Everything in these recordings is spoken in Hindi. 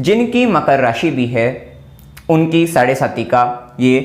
जिनकी मकर राशि भी है उनकी साढ़े साती का ये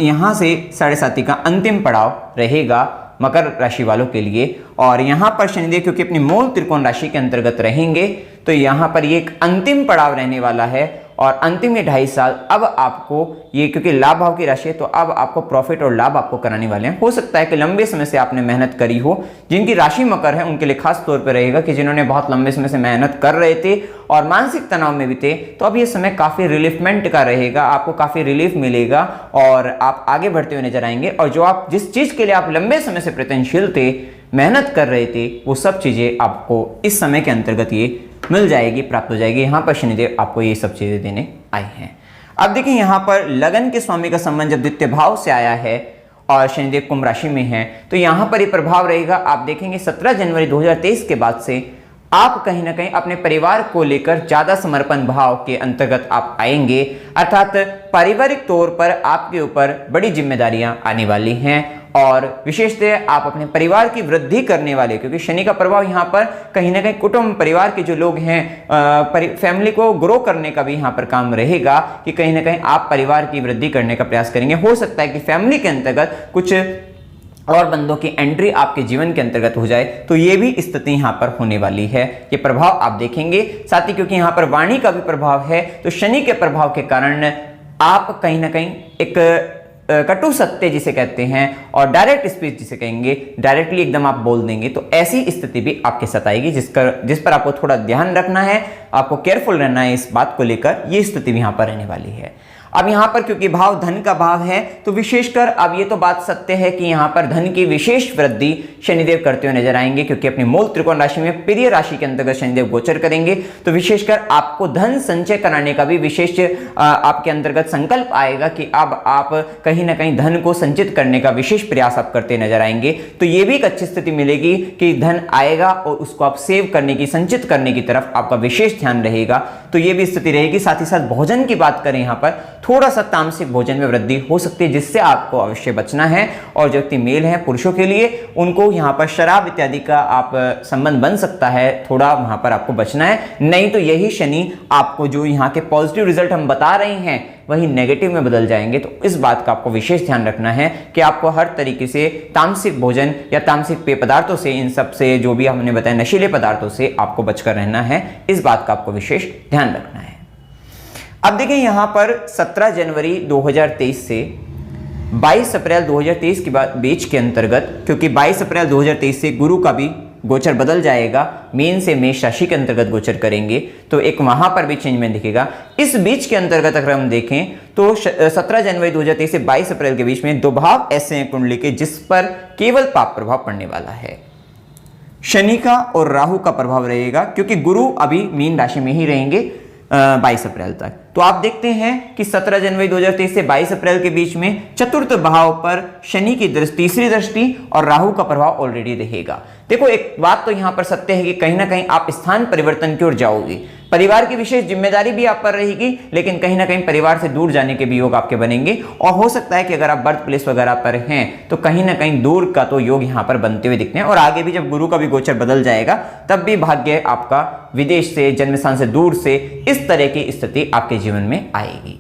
यहाँ से साढ़े साती का अंतिम पड़ाव रहेगा मकर राशि वालों के लिए। और यहाँ पर शनिदेव क्योंकि अपनी मूल त्रिकोण राशि के अंतर्गत रहेंगे तो यहाँ पर ये एक अंतिम पड़ाव रहने वाला है। और अंतिम ये 2.5 साल अब आपको ये, क्योंकि लाभ भाव की राशि है तो अब आपको प्रॉफिट और लाभ आपको कराने वाले हैं। हो सकता है कि लंबे समय से आपने मेहनत करी हो, जिनकी राशि मकर है उनके लिए खास तौर पर रहेगा कि जिन्होंने बहुत लंबे समय से मेहनत कर रहे थे और मानसिक तनाव में भी थे, तो अब ये समय काफी रिलीफमेंट का रहेगा, आपको काफी रिलीफ मिलेगा और आप आगे बढ़ते हुए नजर आएंगे। और जो आप जिस चीज के लिए आप लंबे समय से प्रयत्नशील थे, मेहनत कर रहे थे, वो सब चीजें आपको इस समय के अंतर्गत ये मिल जाएगी, प्राप्त हो जाएगी। यहां पर शनिदेव आपको ये सब चीजें देने आए हैं। अब देखिए यहां पर लगन के स्वामी का संबंध जब द्वितीय भाव से आया है और शनिदेव कुंभ राशि में है तो यहां पर ये प्रभाव रहेगा। आप देखेंगे 17 जनवरी 2023 के बाद से आप कहीं ना कहीं अपने परिवार को लेकर ज्यादा समर्पण भाव के अंतर्गत आप आएंगे, अर्थात पारिवारिक तौर पर आपके ऊपर बड़ी जिम्मेदारियां आने वाली हैं। और विशेषतः आप अपने परिवार की वृद्धि करने वाले, क्योंकि शनि का प्रभाव यहाँ पर कहीं ना कहीं कुटुंब परिवार के जो लोग हैं, फैमिली को ग्रो करने का भी यहाँ पर काम रहेगा कि कहीं ना कहीं आप परिवार की वृद्धि करने का प्रयास करेंगे। हो सकता है कि फैमिली के अंतर्गत कुछ और बंदों की एंट्री आपके जीवन के अंतर्गत हो जाए, तो ये भी स्थिति यहाँ पर होने वाली है। ये प्रभाव आप देखेंगे। साथ ही क्योंकि यहाँ पर वाणी का भी प्रभाव है तो शनि के प्रभाव के कारण आप कहीं ना कहीं एक कटु सत्य जिसे कहते हैं और डायरेक्ट स्पीच जिसे कहेंगे, डायरेक्टली एकदम आप बोल देंगे, तो ऐसी स्थिति भी आपके साथ आएगी जिस पर आपको थोड़ा ध्यान रखना है, आपको केयरफुल रहना है इस बात को लेकर। ये स्थिति भी यहाँ पर रहने वाली है। अब यहाँ पर क्योंकि भाव धन का भाव है तो विशेषकर अब ये तो बात सत्य है कि यहाँ पर धन की विशेष वृद्धि शनिदेव करते हुए नजर आएंगे, क्योंकि अपनी मूल त्रिकोण राशि में प्रिय राशि के अंतर्गत शनिदेव गोचर करेंगे। तो विशेषकर आपको धन संचय कराने का भी विशेष आपके अंतर्गत संकल्प आएगा कि अब आप कहीं ना कहीं धन को संचित करने का विशेष प्रयास आप करते नजर आएंगे। तो ये भी एक अच्छी स्थिति मिलेगी कि धन आएगा और उसको आप सेव करने की, संचित करने की तरफ आपका विशेष ध्यान रहेगा। तो ये भी स्थिति रहेगी। साथ ही साथ भोजन की बात करें, यहाँ पर थोड़ा सा तामसिक भोजन में वृद्धि हो सकती है, जिससे आपको अवश्य बचना है। और जो व्यक्ति मेल है, पुरुषों के लिए, उनको यहाँ पर शराब इत्यादि का आप संबंध बन सकता है, थोड़ा वहां पर आपको बचना है। नहीं तो यही शनि आपको जो यहाँ के पॉजिटिव रिजल्ट हम बता रहे हैं वही नेगेटिव में बदल जाएंगे। तो इस बात का आपको विशेष ध्यान रखना है कि आपको हर तरीके से तामसिक भोजन या तामसिक पेय पदार्थों से, इन सब से, जो भी हमने बताया नशीले पदार्थों से आपको बचकर रहना है। इस बात का आपको विशेष ध्यान रखना है। अब देखिए यहाँ पर 17 जनवरी 2023 से 22 अप्रैल 2023 के बीच के अंतर्गत, क्योंकि 22 अप्रैल 2023 से गुरु का भी गोचर बदल जाएगा, मीन से मेष राशि के अंतर्गत गोचर करेंगे, तो एक वहां पर भी चेंजमेंट दिखेगा। इस बीच के अंतर्गत अगर हम देखें तो 17 जनवरी 2023 से 22 अप्रैल के बीच में 2 भाव ऐसे हैं कुंडली के जिस पर केवल पाप प्रभाव पड़ने वाला है। शनि का और राहु का प्रभाव रहेगा, क्योंकि गुरु अभी मीन राशि में ही रहेंगे 22 अप्रैल तक। तो आप देखते हैं कि 17 जनवरी 2023 से 22 अप्रैल के बीच में चतुर्थ भाव पर शनि की तीसरी दृष्टि और राहु का प्रभाव ऑलरेडी रहेगा। देखो एक बात तो यहां पर सत्य है कि कहीं ना कहीं आप स्थान परिवर्तन की ओर जाओगे, परिवार की विशेष जिम्मेदारी भी आप पर रहेगी, लेकिन कहीं ना कहीं परिवार से दूर जाने के भी योग आपके बनेंगे। और हो सकता है कि अगर आप बर्थ प्लेस वगैरह पर हैं तो कहीं ना कहीं दूर का तो योग यहां पर बनते हुए दिखते हैं। और आगे भी जब गुरु का भी गोचर बदल जाएगा तब भी भाग्य आपका विदेश से, जन्म स्थान से दूर से, इस तरह की स्थिति आपके जीवन में आएगी।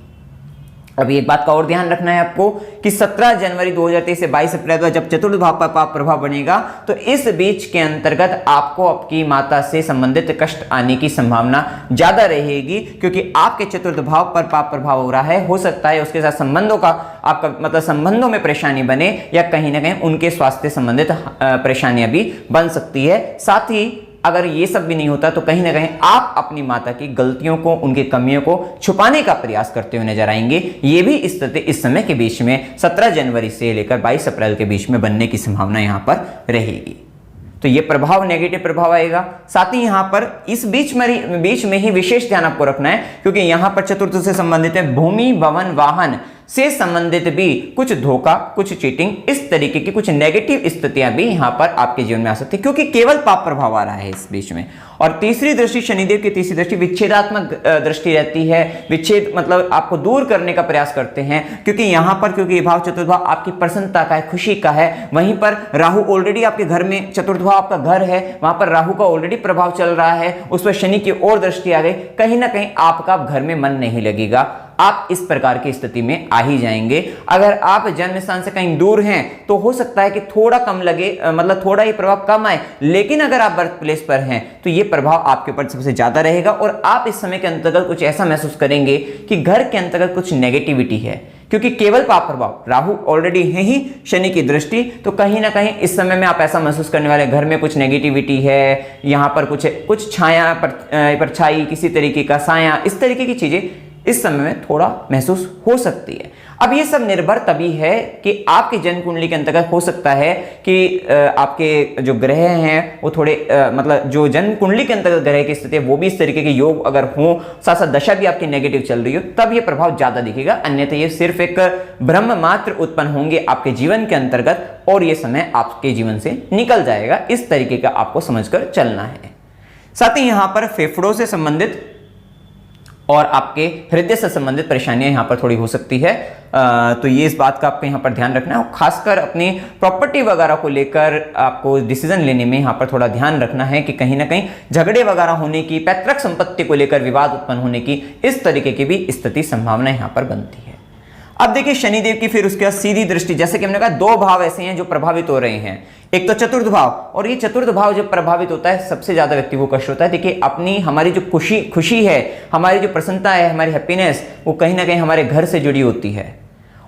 अभी एक बात का और ध्यान रखना है आपको कि 17 जनवरी 2023 से 22 अप्रैल तक जब चतुर्थ भाव पर पाप प्रभाव बनेगा तो इस बीच के अंतर्गत आपको आपकी माता से संबंधित कष्ट आने की संभावना ज्यादा रहेगी, क्योंकि आपके चतुर्थ भाव पर पाप प्रभाव हो रहा है। हो सकता है उसके साथ संबंधों का आपका मतलब संबंधों में परेशानी बने या कहीं ना कहीं उनके स्वास्थ्य संबंधित परेशानियां भी बन सकती है। साथ ही अगर ये सब भी नहीं होता तो कहीं ना कहीं आप अपनी माता की गलतियों को, उनकी कमियों को छुपाने का प्रयास करते हुए नजर आएंगे। ये भी स्थिति इस समय के बीच में 17 जनवरी से लेकर 22 अप्रैल के बीच में बनने की संभावना यहां पर रहेगी। तो ये प्रभाव नेगेटिव प्रभाव आएगा। साथ ही यहां पर इस बीच में ही विशेष ध्यान आपको रखना है, क्योंकि यहां पर चतुर्थ से संबंधित है भूमि, भवन, वाहन, से संबंधित भी कुछ धोखा, कुछ चीटिंग, इस तरीके की कुछ नेगेटिव स्थितियां भी यहां पर आपके जीवन में आ सकती है, क्योंकि केवल पाप प्रभाव आ रहा है इस बीच में। और तीसरी दृष्टि, शनिदेव की तीसरी दृष्टि विच्छेदात्मक दृष्टि रहती है। विच्छेद मतलब आपको दूर करने का प्रयास करते हैं, क्योंकि यहां पर क्योंकि ये भाव चतुर्थ भाव आपकी प्रसन्नता का है, खुशी का है। वहीं पर राहु ऑलरेडी आपके घर में, चतुर्थ भाव आपका घर है, वहां पर राहु का ऑलरेडी प्रभाव चल रहा है, उस पर शनि की ओर दृष्टि आ गई, कहीं ना कहीं आपका घर में मन नहीं लगेगा, आप इस प्रकार की स्थिति में आ ही जाएंगे। अगर आप जन्म स्थान से कहीं दूर हैं तो हो सकता है कि थोड़ा कम लगे, मतलब थोड़ा ही प्रभाव कम आए, लेकिन अगर आप बर्थ प्लेस पर हैं तो यह प्रभाव आपके ऊपर सबसे ज्यादा रहेगा और आप इस समय के अंतर्गत कुछ ऐसा महसूस करेंगे कि घर के अंतर्गत कुछ नेगेटिविटी है, क्योंकि केवल पाप प्रभाव, राहु ऑलरेडी है ही, शनि की दृष्टि, तो कहीं ना कहीं इस समय में आप ऐसा महसूस करने वाले घर में कुछ नेगेटिविटी है, यहां पर कुछ छाया परछाई, किसी तरीके का साया, इस तरीके की चीजें इस समय में थोड़ा महसूस हो सकती है। अब ये सब निर्भर तभी है कि आपकी जन्म कुंडली के अंतर्गत हो सकता है कि आपके जो ग्रह हैं वो थोड़े मतलब जो जन्म कुंडली के अंतर्गत ग्रह की स्थिति है वो भी इस तरीके के योग अगर हो, साथ साथ दशा भी आपकी नेगेटिव चल रही हो, तब ये प्रभाव ज्यादा दिखेगा। अन्यथा ये सिर्फ एक भ्रम मात्र उत्पन्न होंगे आपके जीवन के अंतर्गत और ये समय आपके जीवन से निकल जाएगा। इस तरीके का आपको समझकर चलना है। साथ ही यहां पर फेफड़ों से संबंधित और आपके हृदय से संबंधित परेशानियां यहां पर थोड़ी हो सकती है, तो ये इस बात का आपको यहां पर ध्यान रखना है। खासकर अपनी प्रॉपर्टी वगैरह को लेकर आपको डिसीजन लेने में यहां पर थोड़ा ध्यान रखना है कि कहीं ना कहीं झगड़े वगैरह होने की, पैतृक संपत्ति को लेकर विवाद उत्पन्न होने की, इस तरीके की भी स्थिति संभावना यहां पर बनती है। अब देखिए शनिदेव की फिर उसके बाद सीधी दृष्टि, जैसे कि हमने कहा दो भाव ऐसे हैं जो प्रभावित हो रहे हैं, एक तो चतुर्थ भाव, और ये चतुर्थ भाव जब प्रभावित होता है सबसे ज्यादा व्यक्ति को कष्ट होता है। देखिए अपनी हमारी जो खुशी है, हमारी जो प्रसन्नता है, हमारी हैप्पीनेस, वो कहीं ना कहीं हमारे घर से जुड़ी होती है।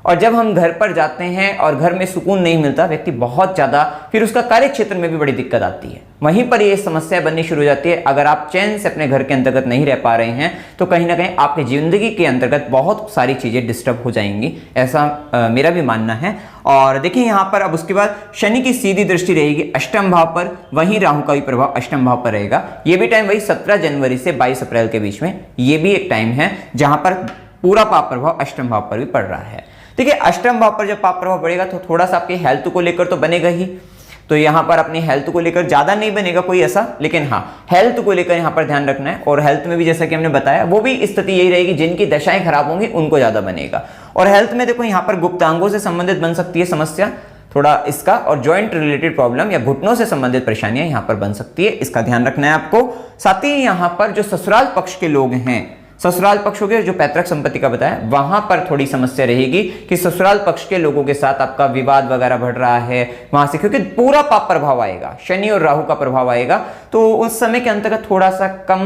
और जब हम घर पर जाते हैं और घर में सुकून नहीं मिलता, व्यक्ति बहुत ज्यादा फिर उसका कार्य क्षेत्र में भी बड़ी दिक्कत आती है, वहीं पर ये समस्या बननी शुरू हो जाती है। अगर आप चैन से अपने घर के अंतर्गत नहीं रह पा रहे हैं तो कहीं ना कहीं आपकी जिंदगी के अंतर्गत बहुत सारी चीजें डिस्टर्ब हो जाएंगी, ऐसा मेरा भी मानना है। और देखिए यहां पर अब उसके बाद शनि की सीधी दृष्टि रहेगी अष्टम भाव पर, वहीं राहु का भी प्रभाव अष्टम भाव पर रहेगा। ये भी टाइम वही 17 जनवरी से 22 अप्रैल के बीच में, ये भी एक टाइम है जहां पर पूरा पाप प्रभाव अष्टम भाव पर भी पड़ रहा है। देखिए अष्टम भाव पर जब पाप प्रभाव बढ़ेगा तो थोड़ा सा आपकी हेल्थ को लेकर तो बनेगा ही, तो यहां पर अपनी हेल्थ को लेकर ज्यादा नहीं बनेगा कोई ऐसा, लेकिन हाँ हेल्थ को लेकर यहां पर ध्यान रखना है। और हेल्थ में भी जैसा कि हमने बताया वो भी स्थिति यही रहेगी, जिनकी दशाएं खराब होंगी उनको ज्यादा बनेगा। और हेल्थ में देखो यहां पर गुप्तांगों से संबंधित बन सकती है समस्या थोड़ा इसका, और जॉइंट रिलेटेड प्रॉब्लम या घुटनों से संबंधित परेशानियां यहां पर बन सकती है, इसका ध्यान रखना है आपको। साथ ही यहां पर जो ससुराल पक्ष के लोग हैं, ससुराल पक्ष हो गया जो पैतृक संपत्ति का बताया, वहां पर थोड़ी समस्या रहेगी कि ससुराल पक्ष के लोगों के साथ आपका विवाद वगैरह बढ़ रहा है वहां से, क्योंकि पूरा पाप प्रभाव आएगा, शनि और राहु का प्रभाव आएगा, तो उस समय के अंतर्गत थोड़ा सा कम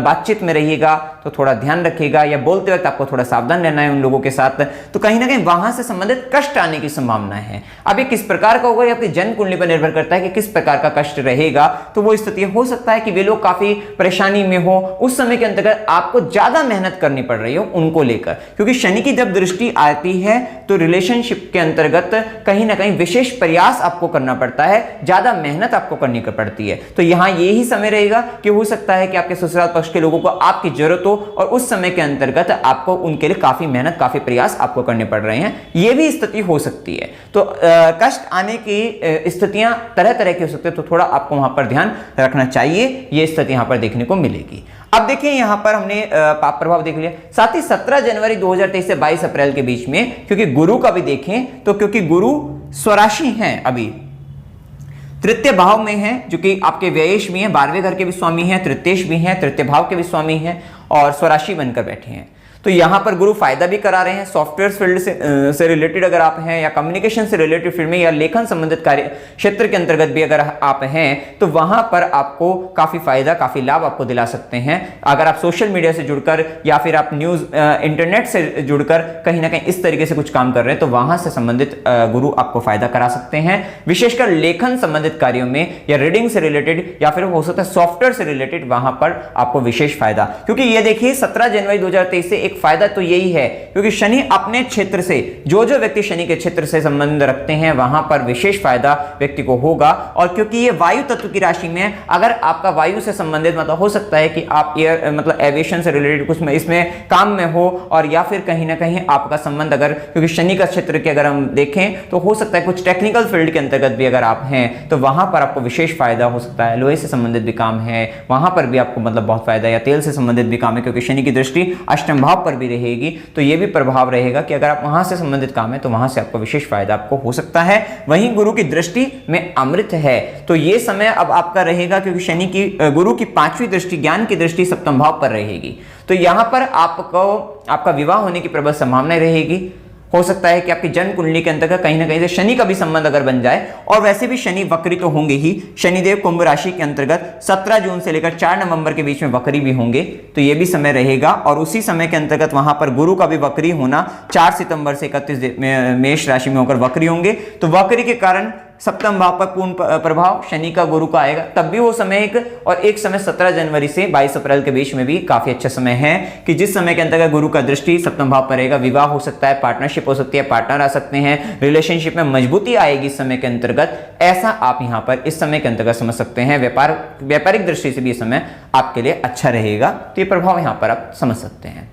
बातचीत में रहिएगा, तो थोड़ा ध्यान रखिएगा, या बोलते वक्त आपको थोड़ा सावधान रहना है उन लोगों के साथ, तो कहीं ना कहीं वहां से संबंधित कष्ट आने की संभावना है। अब ये किस प्रकार का होगा, आपकी जन्म कुंडली पर निर्भर करता है कि किस प्रकार का कष्ट रहेगा। तो वो स्थिति हो सकता है कि वे लोग काफी परेशानी में हो, उस समय के अंतर्गत आपको ज्यादा मेहनत करनी पड़ रही हो उनको लेकर, क्योंकि शनि की जब दृष्टि आती है तो रिलेशनशिप के अंतर्गत कहीं ना कहीं विशेष प्रयास आपको करना पड़ता है, ज्यादा मेहनत आपको करनी पड़ती है। तो यहां यही समय रहेगा कि हो सकता है कि आपके ससुराल पक्ष के लोगों को आपकी जरूरत हो और उस समय के अंतर्गत आपको उनके लिए काफी मेहनत, काफी प्रयास आपको करने पड़ रहे हैं, यह भी स्थिति हो सकती है। तो कष्ट आने की स्थितियां तरह तरह की हो सकती है, तो थोड़ा आपको वहां पर ध्यान रखना चाहिए, यह स्थिति यहां पर देखने को मिलेगी। अब देखिए यहां पर हमने पाप प्रभाव देख लिया, साथ ही 17 जनवरी 2023 से 22 अप्रैल के बीच में, क्योंकि गुरु का भी देखें तो क्योंकि गुरु स्वराशि हैं, अभी तृतीय भाव में है, जो कि आपके व्ययेश भी हैं, 12वें घर के भी स्वामी हैं, तृतीयेश भी हैं, तृतीय भाव के भी स्वामी हैं और स्वराशि बनकर बैठे हैं। तो यहां पर गुरु फायदा भी करा रहे हैं। सॉफ्टवेयर फील्ड से रिलेटेड अगर आप हैं, या कम्युनिकेशन से रिलेटेड फील्ड में, या लेखन संबंधित कार्य क्षेत्र के अंतर्गत भी अगर आप हैं, तो वहां पर आपको काफी फायदा, काफी लाभ आपको दिला सकते हैं। अगर आप सोशल मीडिया से जुड़कर या फिर आप न्यूज इंटरनेट से जुड़कर कहीं ना कहीं इस तरीके से कुछ काम कर रहे हैं, तो वहां से संबंधित गुरु आपको फायदा करा सकते हैं, विशेषकर लेखन संबंधित कार्यों में, या रीडिंग से रिलेटेड, या फिर हो सकता है सॉफ्टवेयर से रिलेटेड, वहां पर आपको विशेष फायदा। क्योंकि ये देखिए 17 जनवरी 2023 से एक फायदा तो यही है क्योंकि शनि अपने क्षेत्र से, जो व्यक्ति शनि के क्षेत्र से संबंध रखते हैं वहां पर विशेष फायदा व्यक्ति को होगा। और क्योंकि ये वायु तत्व की राशि में है, अगर आपका वायु से संबंधित मतलब हो सकता है कि आप एयर मतलब एविएशन से रिलेटेड कुछ में इसमें काम में हो, और या फिर कहीं ना कहीं आपका संबंध अगर, क्योंकि शनि का क्षेत्र के अगर हम देखें तो हो सकता है कुछ टेक्निकल फील्ड के अंतर्गत भी अगर आप हैं तो वहां पर आपको विशेष फायदा हो सकता है। लोहे से संबंधित भी काम है वहां पर भी आपको मतलब बहुत फायदा, या तेल से संबंधित भी काम है क्योंकि शनि की दृष्टि अष्टम भाव पर भी रहेगी, तो यह भी प्रभाव रहेगा कि अगर आप वहां से संबंधित काम है तो वहां से आपको विशेष फायदा आपको हो सकता है। वहीं गुरु की दृष्टि में अमृत है, तो यह समय अब आपका रहेगा क्योंकि शनि की गुरु की 5वीं दृष्टि ज्ञान की दृष्टि सप्तम भाव पर रहेगी, तो यहां पर आपको आपका विवाह होने की प्रबल संभावना रहेगी। हो सकता है कि आपकी जन्म कुंडली के अंतर्गत कहीं ना कहीं से शनि का भी संबंध अगर बन जाए, और वैसे भी शनि वक्री तो होंगे ही, शनिदेव कुंभ राशि के अंतर्गत 17 जून से लेकर 4 नवंबर के बीच में वक्री भी होंगे, तो यह भी समय रहेगा। और उसी समय के अंतर्गत वहां पर गुरु का भी वक्री होना 4 सितंबर से 31 मेष राशि में होकर वक्री होंगे, तो वक्री के कारण सप्तम भाव पर पूर्ण प्रभाव शनि का गुरु का आएगा, तब भी वो समय एक समय 17 जनवरी से 22 अप्रैल के बीच में भी काफी अच्छा समय है कि जिस समय के अंतर्गत गुरु का दृष्टि सप्तम भाव पर रहेगा। विवाह हो सकता है, पार्टनरशिप हो सकती है, पार्टनर आ सकते हैं, रिलेशनशिप में मजबूती आएगी इस समय के अंतर्गत, ऐसा आप यहाँ पर इस समय के अंतर्गत समझ सकते हैं। व्यापारिक दृष्टि से भी ये समय आपके लिए अच्छा रहेगा, तो ये प्रभाव यहाँ पर आप समझ सकते हैं।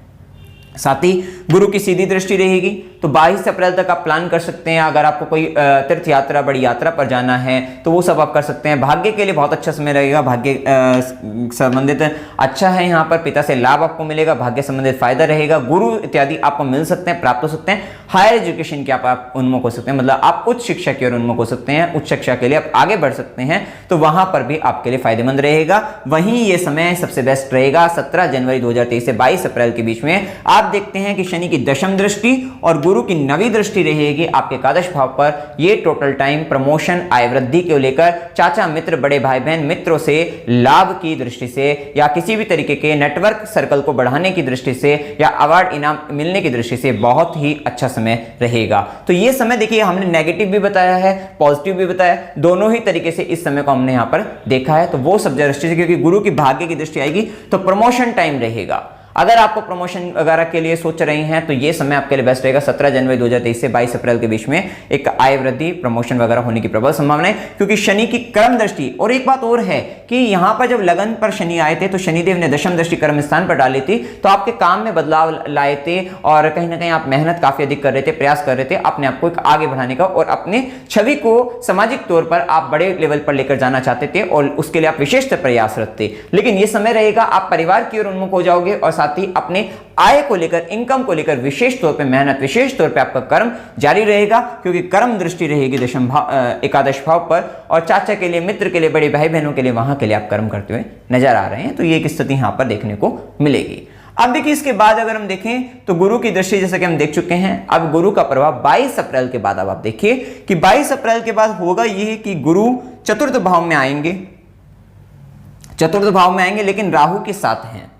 साथ ही गुरु की सीधी दृष्टि रहेगी, तो 22 अप्रैल तक आप प्लान कर सकते हैं। अगर आपको कोई तीर्थ यात्रा, बड़ी यात्रा पर जाना है तो वो सब आप कर सकते हैं। भाग्य के लिए बहुत अच्छा समय रहेगा, भाग्य संबंधित अच्छा है, यहाँ पर पिता से लाभ आपको मिलेगा, भाग्य संबंधित फायदा रहेगा, गुरु इत्यादि आपको मिल सकते हैं, प्राप्त हो सकते हैं। हायर एजुकेशन के आप उन्मुख हो सकते हैं, मतलब आप उच्च शिक्षा की ओर उन्मुख हो सकते हैं, उच्च शिक्षा के लिए आप आगे बढ़ सकते हैं, तो वहां पर भी आपके लिए फायदेमंद रहेगा। वहीं ये समय सबसे बेस्ट रहेगा 17 जनवरी 2023 से 22 अप्रैल के बीच में। आप देखते हैं कि शनि की दशम दृष्टि और गुरु की 9वीं दृष्टि रहेगी आपके एकादश भाव पर। ये टोटल टाइम प्रमोशन, आय वृद्धि को लेकर, चाचा मित्र, बड़े भाई बहन मित्रों से लाभ की दृष्टि से, या किसी भी तरीके के नेटवर्क सर्कल को बढ़ाने की दृष्टि से, या अवार्ड इनाम मिलने की दृष्टि से बहुत ही अच्छा समय रहेगा। तो ये समय देखिए, हमने नेगेटिव भी बताया है, पॉजिटिव भी बताया, दोनों ही तरीके से इस समय को हमने यहां पर देखा है। तो वो सब दृष्टि से, क्योंकि गुरु की भाग्य की दृष्टि आएगी तो प्रमोशन टाइम रहेगा। अगर आपको प्रमोशन वगैरह के लिए सोच रहे हैं तो ये समय आपके लिए बेस्ट रहेगा 17 जनवरी 2023 से 22 अप्रैल के बीच में। एक आय वृद्धि, प्रमोशन वगैरह होने की प्रबल संभावना है क्योंकि शनि की कर्म दृष्टि। और एक बात और है कि यहां पर जब लगन पर शनि आए थे तो शनिदेव ने दशम दृष्टि कर्म स्थान पर डाली थी, तो आपके काम में बदलाव लाए थे और कहीं ना कहीं आप मेहनत काफी अधिक कर रहे थे, प्रयास कर रहे थे अपने आप को एक आगे बढ़ाने का, और अपने छवि को सामाजिक तौर पर आप बड़े लेवल पर लेकर जाना चाहते थे और उसके लिए आप विशेष प्रयासरत थे। लेकिन यह समय रहेगा आप परिवार की ओर उन्मुख हो जाओगे और साथ ही अपने आय को लेकर, इनकम को लेकर विशेष तौर पे मेहनत, विशेष तौर पे आपका कर्म जारी रहेगा क्योंकि कर्म दृष्टि रहेगी दशम भाव, एकादश भाव पर। और चाचा के लिए, मित्र के लिए, बड़े भाई बहनों के लिए, वहां के लिए आप कर्म करते हुए नजर आ रहे हैं, तो ये एक स्थिति यहां पर देखने को मिलेगी। अब देखिए इसके बाद अगर हम देखें तो गुरु की दृष्टि जैसे कि हम देख चुके हैं, अब गुरु का प्रभाव 22 अप्रैल के बाद। अब आप देखिए कि 22 अप्रैल के बाद होगा यह कि गुरु चतुर्थ भाव में आएंगे, चतुर्थ भाव में आएंगे लेकिन राहु के साथ हैं।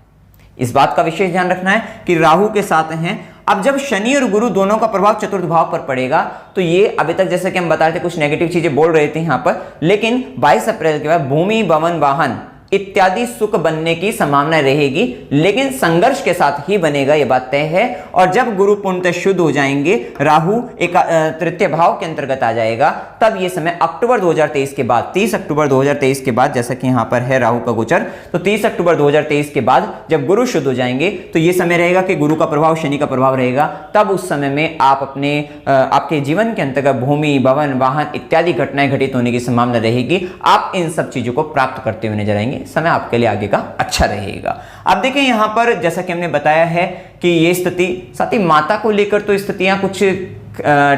इस बात का विशेष ध्यान रखना है कि राहु के साथ हैं। अब जब शनि और गुरु दोनों का प्रभाव चतुर्थ भाव पर पड़ेगा तो ये अभी तक जैसे कि हम बता रहे थे कुछ नेगेटिव चीजें बोल रहे थे यहां पर, लेकिन 22 अप्रैल के बाद भूमि, भवन, वाहन इत्यादि सुख बनने की संभावना रहेगी, लेकिन संघर्ष के साथ ही बनेगा, यह बात तय है। और जब गुरु पूर्णतः शुद्ध हो जाएंगे, राहु एक तृतीय भाव के अंतर्गत आ जाएगा, तब यह समय अक्टूबर 2023 के बाद, 30 अक्टूबर 2023 के बाद, जैसा कि यहां पर है राहु का गोचर, तो 30 अक्टूबर 2023 के बाद जब गुरु शुद्ध हो जाएंगे तो यह समय रहेगा कि गुरु का प्रभाव, शनि का प्रभाव रहेगा। तब उस समय में आप अपने आपके जीवन के अंतर्गत भूमि, भवन, वाहन इत्यादि घटनाएं घटित होने की संभावना रहेगी। आप इन सब चीजों को प्राप्त करते हुए नजर आएंगे, समय आपके लिए आगे का अच्छा रहेगा। अब देखिए यहां पर जैसा कि हमने बताया है कि ये स्थिति, साथ ही माता को लेकर तो स्थितियां कुछ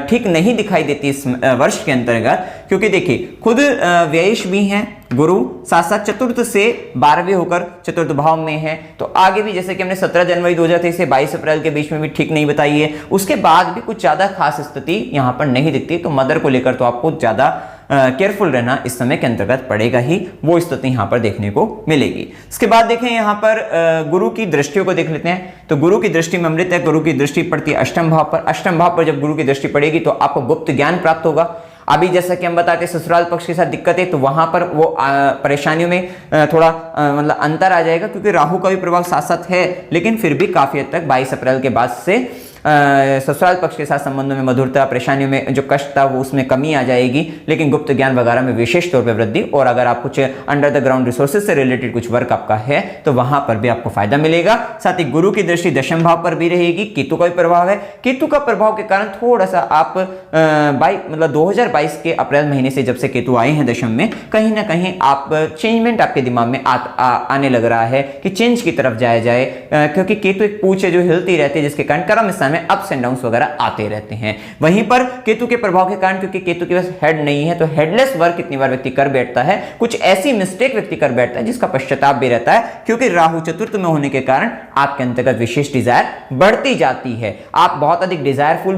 ठीक नहीं दिखाई देती इस वर्ष के अंतर्गत, क्योंकि देखिए खुद व्ययश भी हैं गुरु, साथ साथ चतुर्थ से 12वें होकर चतुर्थ भाव में है। तो आगे भी जैसे कि हमने 17 जनवरी 2023 से 22 अप्रैल के बीच में भी ठीक नहीं बताई है, उसके बाद भी कुछ ज्यादा खास स्थिति यहां पर नहीं दिखती। तो मदर को लेकर तो आपको ज्यादा केयरफुल रहना इस समय के अंतर्गत पड़ेगा ही, वो स्थिति यहां पर देखने को मिलेगी। इसके बाद देखें यहां पर गुरु की दृष्टियों को देख लेते हैं। तो गुरु की दृष्टि में अमृत है, गुरु की दृष्टि पड़ती है अष्टम भाव पर। अष्टम भाव पर जब गुरु की दृष्टि पड़ेगी तो आपको गुप्त ज्ञान प्राप्त होगा। अभी जैसा कि हम बताते हैं ससुराल पक्ष के साथ दिक्कत है, तो वहां पर वो परेशानियों में थोड़ा मतलब अंतर आ जाएगा, क्योंकि राहु का भी प्रभाव साथ साथ है, लेकिन फिर भी काफी हद तक 22 अप्रैल के बाद से ससुराल पक्ष के साथ संबंधों में मधुरता, परेशानियों में जो कष्ट था वो उसमें कमी आ जाएगी, लेकिन गुप्त ज्ञान वगैरह में विशेष तौर पे वृद्धि। और अगर आप कुछ अंडर द ग्राउंड रिसोर्सेज से रिलेटेड कुछ वर्क आपका है तो वहां पर भी आपको फायदा मिलेगा। साथ ही गुरु की दृष्टि दशम भाव पर भी रहेगी, केतु का भी प्रभाव है। केतु का प्रभाव के कारण थोड़ा सा आप 2022 के अप्रैल महीने से जब से केतु आए हैं दशम में, कहीं ना कहीं आप चेंजमेंट आपके दिमाग में आने लग रहा है कि चेंज की तरफ जाया जाए, क्योंकि केतु एक पूंछ है जो हिलती रहती है, जिसके कारण कर्म स्थान में अप्स एंड डाउन्स वगैरह आते रहते हैं। वहीं पर केतु के प्रभाव के कारण, क्योंकि केतु के पास हेड नहीं है, तो हेडलेस वर्क कितनी बार व्यक्ति कर बैठता है, कुछ ऐसी मिस्टेक व्यक्ति कर बैठता है जिसका पश्चाताप भी रहता है, क्योंकि राहु चतुर्थ में होने के कारण आपके अंतर्गत विशेष डिजायर बढ़ती जाती है। आप बहुत अधिक डिजायरफुल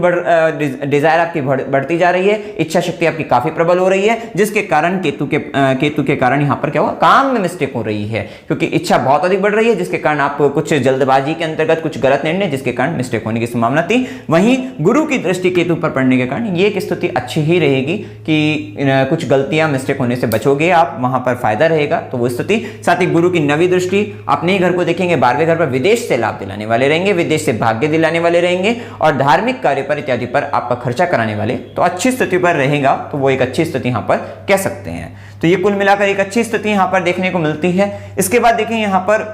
डिजायर आपकी बढ़ती जा रही है, इच्छा शक्ति आपकी काफी प्रबल हो रही है, जिसके कारण केतु के कारण यहां पर क्या हुआ, काम में मिस्टेक हो रही है, क्योंकि इच्छा बहुत अधिक बढ़ रही है, जिसके कारण आप कुछ जल्दबाजी के अंतर्गत कुछ गलत निर्णय, जिसके कारण मिस्टेक होने की संभावना थी। वहीं गुरु की दृष्टि केतु पर पड़ने के कारण ये एक स्थिति अच्छी ही रहेगी कि कुछ गलतियां मिस्टेक होने से बचोगे आप, वहां पर फायदा रहेगा, तो वो स्थिति। साथ ही गुरु की नवी दृष्टि अपने ही घर को देखेंगे, 12वें घर पर विदेश से लाभ दिलाने वाले रहेंगे, विदेश से भाग्य दिलाने वाले रहेंगे, और धार्मिक कार्य पर इत्यादि पर आपका खर्चा कराने वाले, तो अच्छी स्थिति पर रहेगा, तो वो एक अच्छी स्थिति यहां पर कह सकते हैं। तो ये कुल मिलाकर एक अच्छी स्थिति यहां पर देखने को मिलती है। इसके बाद देखें यहां पर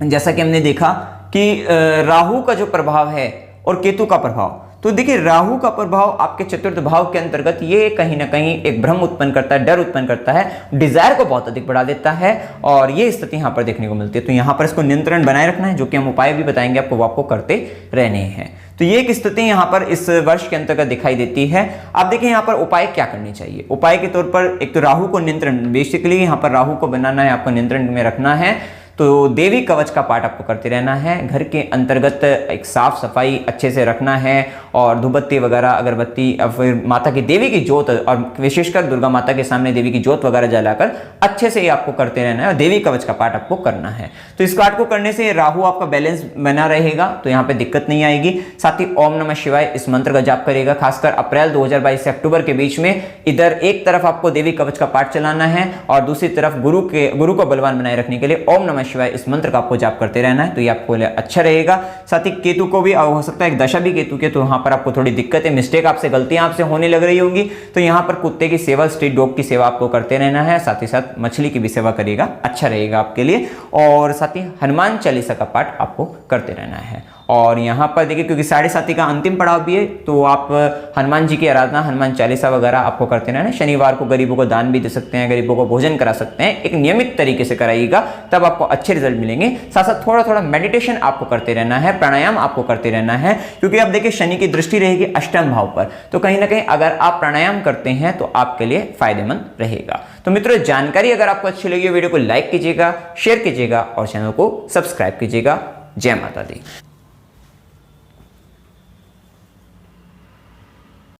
जैसा कि हमने देखा कि राहु का जो प्रभाव है और केतु का प्रभाव, तो देखिए राहु का प्रभाव आपके चतुर्थ भाव के अंतर्गत ये कहीं ना कहीं एक भ्रम उत्पन्न करता है, डर उत्पन्न करता है, डिजायर को बहुत अधिक बढ़ा देता है, और ये स्थिति यहां पर देखने को मिलती है। तो यहां पर इसको नियंत्रण बनाए रखना है, जो कि हम उपाय भी बताएंगे आपको, वो आपको करते रहने हैं। तो ये एक स्थिति यहां पर इस वर्ष के अंतर्गत दिखाई देती है। अब देखिए यहां पर उपाय क्या करने चाहिए। उपाय के तौर पर एक तो राहु को नियंत्रण, बेसिकली यहां पर राहु को बनाना है, आपको नियंत्रण में रखना है, तो देवी कवच का पाठ आपको करते रहना है। घर के अंतर्गत एक साफ सफाई अच्छे से रखना है, और धूपबत्ती वगैरह, अगरबत्ती, फिर माता की देवी की जोत, और विशेषकर दुर्गा माता के सामने देवी की जोत वगैरह जलाकर अच्छे से आपको करते रहना है, और देवी कवच का पाठ आपको करना है। तो इस पाठ को करने से राहु आपका बैलेंस बना रहेगा, तो यहाँ पे दिक्कत नहीं आएगी। साथ ही ओम नमः शिवाय इस मंत्र का जाप करेगा, खासकर अप्रैल 2022 से अक्टूबर के बीच में। इधर एक तरफ आपको देवी कवच का पाठ चलाना है, और दूसरी तरफ गुरु को बलवान बनाए रखने के लिए ओम नमः शिवाय इस मंत्र का आपको जाप करते रहना है, तो ये आपको अच्छा रहेगा। साथ ही केतु को भी हो सकता है एक दशा भी केतु के, तो वहां पर आपको थोड़ी दिक्कत है, मिस्टेक आपसे, गलतियां आपसे होने लग रही होंगी, तो यहां पर कुत्ते की सेवा, स्ट्रीट डॉग की सेवा आपको करते रहना है। साथ ही साथ मछली की भी सेवा करेगा, अच्छा रहेगा आपके लिए। और साथ ही हनुमान चालीसा का पाठ आपको करते रहना है। और यहाँ पर देखिए क्योंकि 7.5 का अंतिम पड़ाव भी है, तो आप हनुमान जी की आराधना, हनुमान चालीसा वगैरह आपको करते रहना है। शनिवार को गरीबों को दान भी दे सकते हैं, गरीबों को भोजन करा सकते हैं, एक नियमित तरीके से कराइएगा, तब आपको अच्छे रिजल्ट मिलेंगे। साथ साथ थोड़ा थोड़ा मेडिटेशन आपको करते रहना है, प्राणायाम आपको करते रहना है, क्योंकि अब देखिए शनि की दृष्टि रहेगी अष्टम भाव पर, तो कहीं ना कहीं अगर आप प्राणायाम करते हैं तो आपके लिए फायदेमंद रहेगा। तो मित्रों, जानकारी अगर आपको अच्छी लगी, वीडियो को लाइक कीजिएगा, शेयर कीजिएगा और चैनल को सब्सक्राइब कीजिएगा। जय माता दी।